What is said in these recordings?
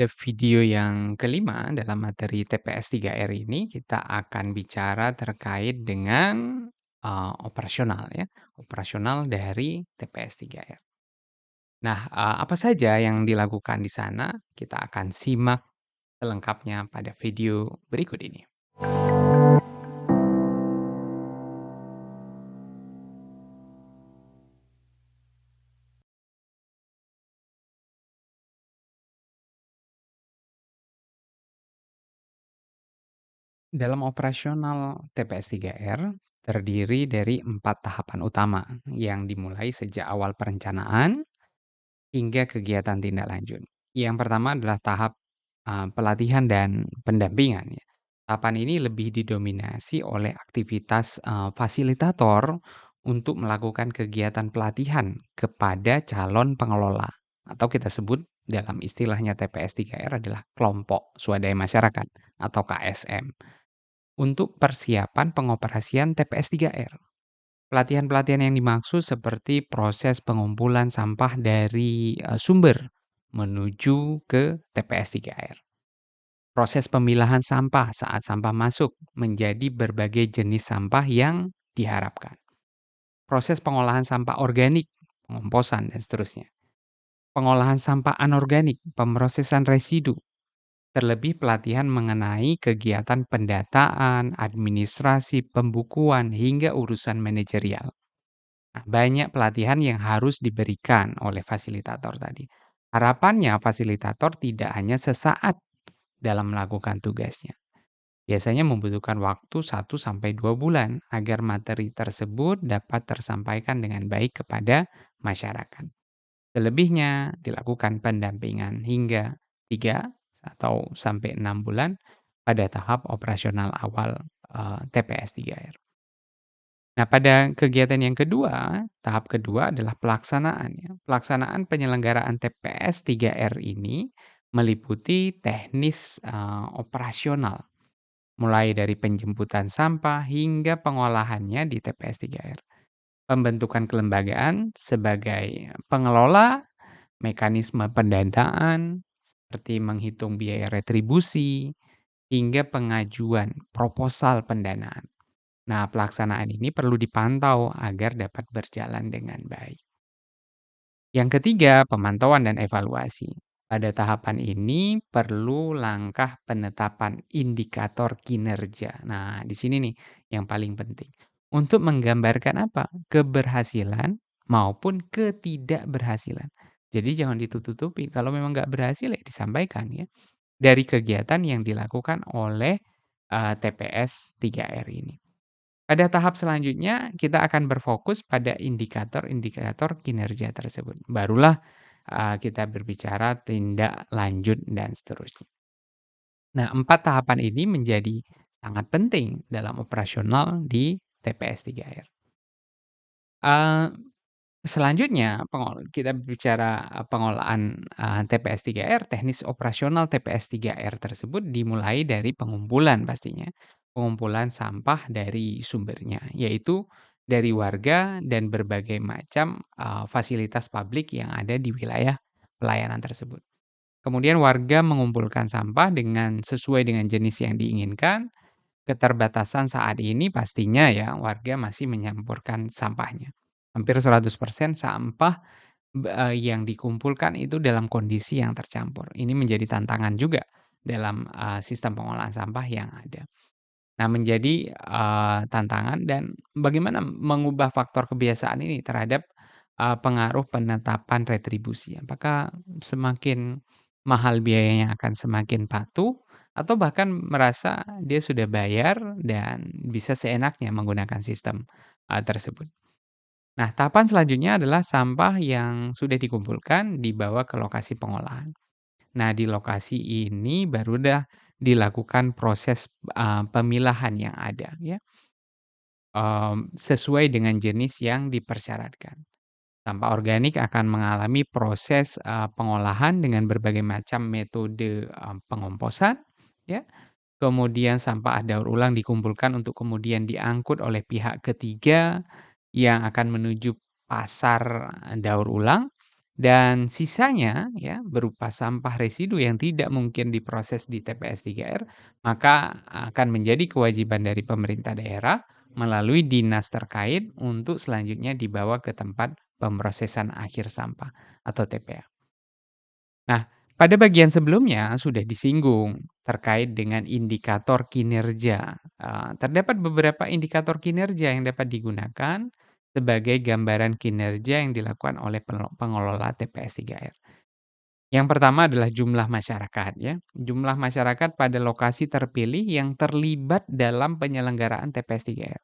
Pada video yang kelima dalam materi TPS 3R ini kita akan bicara terkait dengan operasional ya, operasional dari TPS 3R. Nah, apa saja yang dilakukan di sana? Kita akan simak selengkapnya pada video berikut ini. Dalam operasional TPS 3R terdiri dari 4 tahapan utama yang dimulai sejak awal perencanaan hingga kegiatan tindak lanjut. Yang pertama adalah tahap, pelatihan dan pendampingan ya. Tahapan ini lebih didominasi oleh aktivitas, fasilitator untuk melakukan kegiatan pelatihan kepada calon pengelola atau kita sebut dalam istilahnya TPS 3R adalah kelompok swadaya masyarakat atau KSM untuk persiapan pengoperasian TPS 3R. Pelatihan-pelatihan yang dimaksud seperti proses pengumpulan sampah dari, sumber menuju ke TPS 3R. Proses pemilahan sampah saat sampah masuk menjadi berbagai jenis sampah yang diharapkan. Proses pengolahan sampah organik, pengomposan dan seterusnya. Pengolahan sampah anorganik, pemrosesan residu, terlebih pelatihan mengenai kegiatan pendataan, administrasi, pembukuan, hingga urusan manajerial. Nah, banyak pelatihan yang harus diberikan oleh fasilitator tadi. Harapannya fasilitator tidak hanya sesaat dalam melakukan tugasnya. Biasanya membutuhkan waktu 1 sampai 2 bulan agar materi tersebut dapat tersampaikan dengan baik kepada masyarakat. Selebihnya dilakukan pendampingan hingga 3 sampai 6 bulan pada tahap operasional awal TPS 3R. Nah, pada kegiatan yang kedua, tahap kedua adalah pelaksanaan ya. Pelaksanaan penyelenggaraan TPS 3R ini meliputi teknis, operasional, mulai dari penjemputan sampah hingga pengolahannya di TPS 3R. Pembentukan kelembagaan sebagai pengelola, mekanisme pendanaan, seperti menghitung biaya retribusi, hingga pengajuan proposal pendanaan. Nah, pelaksanaan ini perlu dipantau agar dapat berjalan dengan baik. Yang ketiga, pemantauan dan evaluasi. Pada tahapan ini perlu langkah penetapan indikator kinerja. Nah, di sini nih yang paling penting. Untuk menggambarkan apa? Keberhasilan maupun ketidakberhasilan. Jadi jangan ditutup-tutupi. Kalau memang nggak berhasil ya disampaikan ya. Dari kegiatan yang dilakukan oleh TPS 3R ini. Pada tahap selanjutnya, kita akan berfokus pada indikator-indikator kinerja tersebut. Barulah, kita berbicara tindak lanjut dan seterusnya. Nah, 4 tahapan ini menjadi sangat penting dalam operasional di TPS 3R. Eee, Selanjutnya kita bicara, pengolahan, TPS 3R, teknis operasional TPS 3R tersebut dimulai dari pengumpulan pastinya. Pengumpulan sampah dari sumbernya, yaitu dari warga dan berbagai macam, fasilitas publik yang ada di wilayah pelayanan tersebut. Kemudian warga mengumpulkan sampah sesuai dengan jenis yang diinginkan. Keterbatasan saat ini pastinya ya, warga masih menyampurkan sampahnya. Hampir 100% sampah yang dikumpulkan itu dalam kondisi yang tercampur. Ini menjadi tantangan juga dalam, sistem pengolahan sampah yang ada. Nah, menjadi, tantangan dan bagaimana mengubah faktor kebiasaan ini terhadap, pengaruh penetapan retribusi. Apakah semakin mahal biayanya akan semakin patuh atau bahkan merasa dia sudah bayar dan bisa seenaknya menggunakan sistem, tersebut. Nah, tahapan selanjutnya adalah sampah yang sudah dikumpulkan dibawa ke lokasi pengolahan. Nah, di lokasi ini baru dah dilakukan proses, pemilahan yang ada ya, sesuai dengan jenis yang dipersyaratkan. Sampah organik akan mengalami proses, pengolahan dengan berbagai macam metode, pengomposan ya, kemudian sampah daur ulang dikumpulkan untuk kemudian diangkut oleh pihak ketiga yang akan menuju pasar daur ulang Dan sisanya ya berupa sampah residu yang tidak mungkin diproses di TPS 3R, maka akan menjadi kewajiban dari pemerintah daerah melalui dinas terkait untuk selanjutnya dibawa ke tempat pemrosesan akhir sampah atau TPA. Nah, pada bagian sebelumnya sudah disinggung terkait dengan indikator kinerja. Terdapat beberapa indikator kinerja yang dapat digunakan sebagai gambaran kinerja yang dilakukan oleh pengelola TPS 3R. Yang pertama adalah jumlah masyarakat ya. Jumlah masyarakat pada lokasi terpilih yang terlibat dalam penyelenggaraan TPS 3R.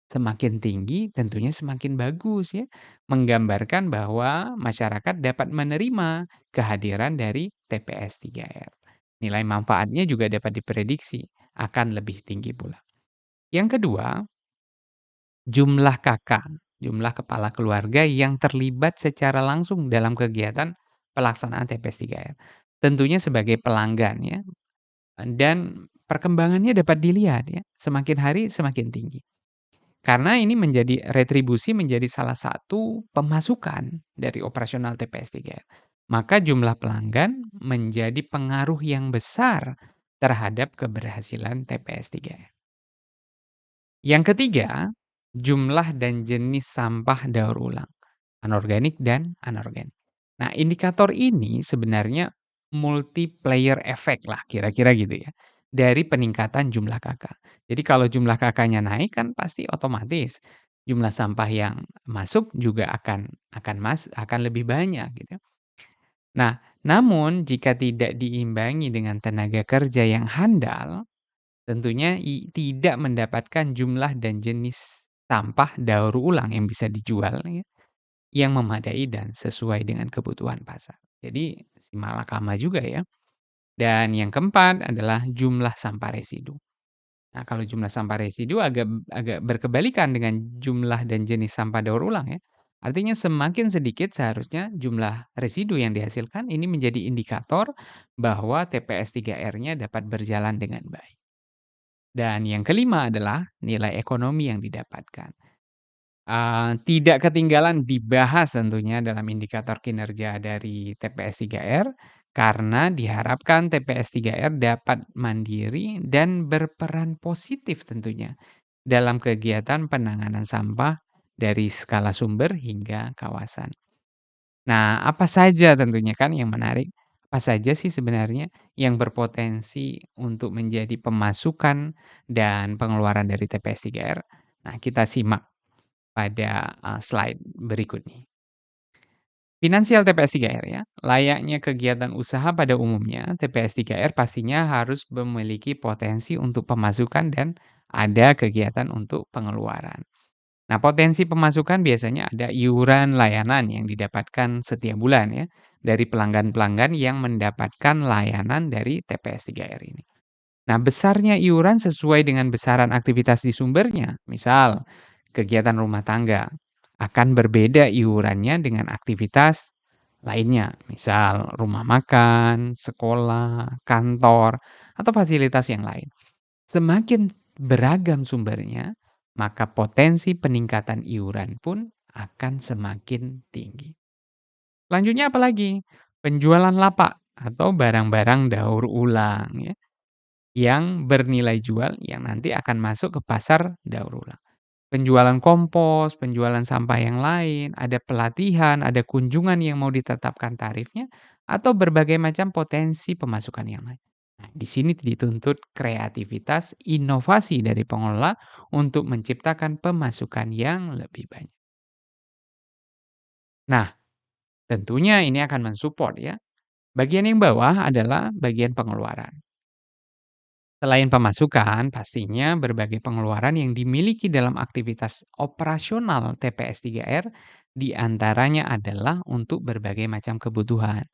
Semakin tinggi tentunya semakin bagus ya, menggambarkan bahwa masyarakat dapat menerima kehadiran dari TPS 3R. Nilai manfaatnya juga dapat diprediksi akan lebih tinggi pula. Yang kedua, jumlah kakak, jumlah kepala keluarga yang terlibat secara langsung dalam kegiatan pelaksanaan TPS 3R. Tentunya sebagai pelanggan ya, dan perkembangannya dapat dilihat ya, semakin hari semakin tinggi. Karena ini menjadi retribusi menjadi salah satu pemasukan dari operasional TPS 3R. Maka jumlah pelanggan menjadi pengaruh yang besar terhadap keberhasilan TPS 3R. Yang ketiga, jumlah dan jenis sampah daur ulang, anorganik dan anorganik. Nah, indikator ini sebenarnya multiplier effect lah kira-kira gitu ya, dari peningkatan jumlah kakak. Jadi kalau jumlah kakaknya naik kan pasti otomatis jumlah sampah yang masuk juga akan lebih banyak gitu. Nah, namun jika tidak diimbangi dengan tenaga kerja yang handal, tentunya tidak mendapatkan jumlah dan jenis sampah daur ulang yang bisa dijual ya, yang memadai dan sesuai dengan kebutuhan pasar. Jadi simalakama juga ya. Dan yang keempat adalah jumlah sampah residu. Nah, kalau jumlah sampah residu agak agak berkebalikan dengan jumlah dan jenis sampah daur ulang ya. Artinya semakin sedikit seharusnya jumlah residu yang dihasilkan ini menjadi indikator bahwa TPS 3R-nya dapat berjalan dengan baik. Dan yang kelima adalah nilai ekonomi yang didapatkan. Tidak ketinggalan dibahas tentunya dalam indikator kinerja dari TPS 3R, karena diharapkan TPS 3R dapat mandiri dan berperan positif tentunya dalam kegiatan penanganan sampah dari skala sumber hingga kawasan. Nah, apa saja tentunya kan yang menarik, apa saja sih sebenarnya yang berpotensi untuk menjadi pemasukan dan pengeluaran dari TPS 3R? Nah, kita simak pada, slide berikut nih. Finansial TPS 3R ya, layaknya kegiatan usaha pada umumnya, TPS 3R pastinya harus memiliki potensi untuk pemasukan dan ada kegiatan untuk pengeluaran. Nah, potensi pemasukan biasanya ada iuran layanan yang didapatkan setiap bulan ya, dari pelanggan-pelanggan yang mendapatkan layanan dari TPS 3R ini. Nah, besarnya iuran sesuai dengan besaran aktivitas di sumbernya. Misal, kegiatan rumah tangga akan berbeda iurannya dengan aktivitas lainnya. Misal, rumah makan, sekolah, kantor, atau fasilitas yang lain. Semakin beragam sumbernya, maka potensi peningkatan iuran pun akan semakin tinggi. Selanjutnya apalagi? Penjualan lapak atau barang-barang daur ulang ya, yang bernilai jual yang nanti akan masuk ke pasar daur ulang. Penjualan kompos, penjualan sampah yang lain, ada pelatihan, ada kunjungan yang mau ditetapkan tarifnya, atau berbagai macam potensi pemasukan yang lain. Nah, di sini dituntut kreativitas, inovasi dari pengelola untuk menciptakan pemasukan yang lebih banyak. Nah, tentunya ini akan mensupport ya. Bagian yang bawah adalah bagian pengeluaran. Selain pemasukan, pastinya berbagai pengeluaran yang dimiliki dalam aktivitas operasional TPS 3R diantaranya adalah untuk berbagai macam kebutuhan.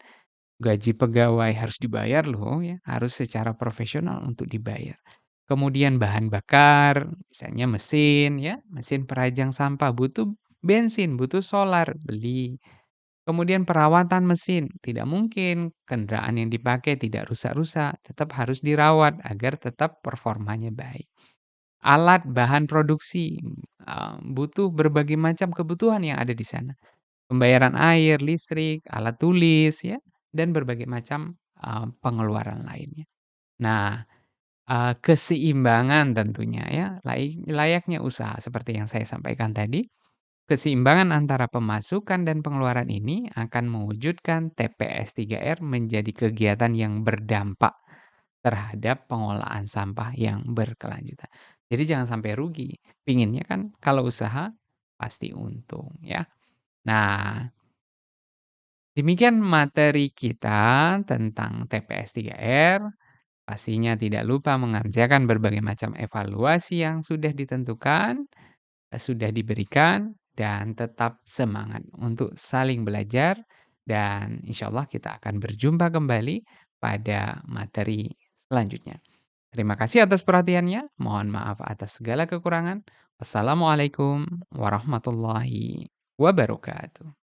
Gaji pegawai harus dibayar loh ya, harus secara profesional untuk dibayar. Kemudian bahan bakar, misalnya mesin ya, mesin perajang sampah butuh bensin, butuh solar, beli. Kemudian perawatan mesin, tidak mungkin kendaraan yang dipakai tidak rusak-rusak, tetap harus dirawat agar tetap performanya baik. Alat bahan produksi, butuh berbagai macam kebutuhan yang ada di sana. pembayaran air, listrik, alat tulis ya, dan berbagai macam, pengeluaran lainnya. Nah, keseimbangan tentunya ya, layaknya usaha seperti yang saya sampaikan tadi, keseimbangan antara pemasukan dan pengeluaran ini akan mewujudkan TPS 3R menjadi kegiatan yang berdampak terhadap pengolahan sampah yang berkelanjutan. Jadi jangan sampai rugi, pinginnya kan kalau usaha pasti untung ya. Nah, demikian materi kita tentang TPS 3R. Pastinya tidak lupa mengerjakan berbagai macam evaluasi yang sudah ditentukan, sudah diberikan, dan tetap semangat untuk saling belajar. Dan insya Allah kita akan berjumpa kembali pada materi selanjutnya. Terima kasih atas perhatiannya. Mohon maaf atas segala kekurangan. Wassalamualaikum warahmatullahi wabarakatuh.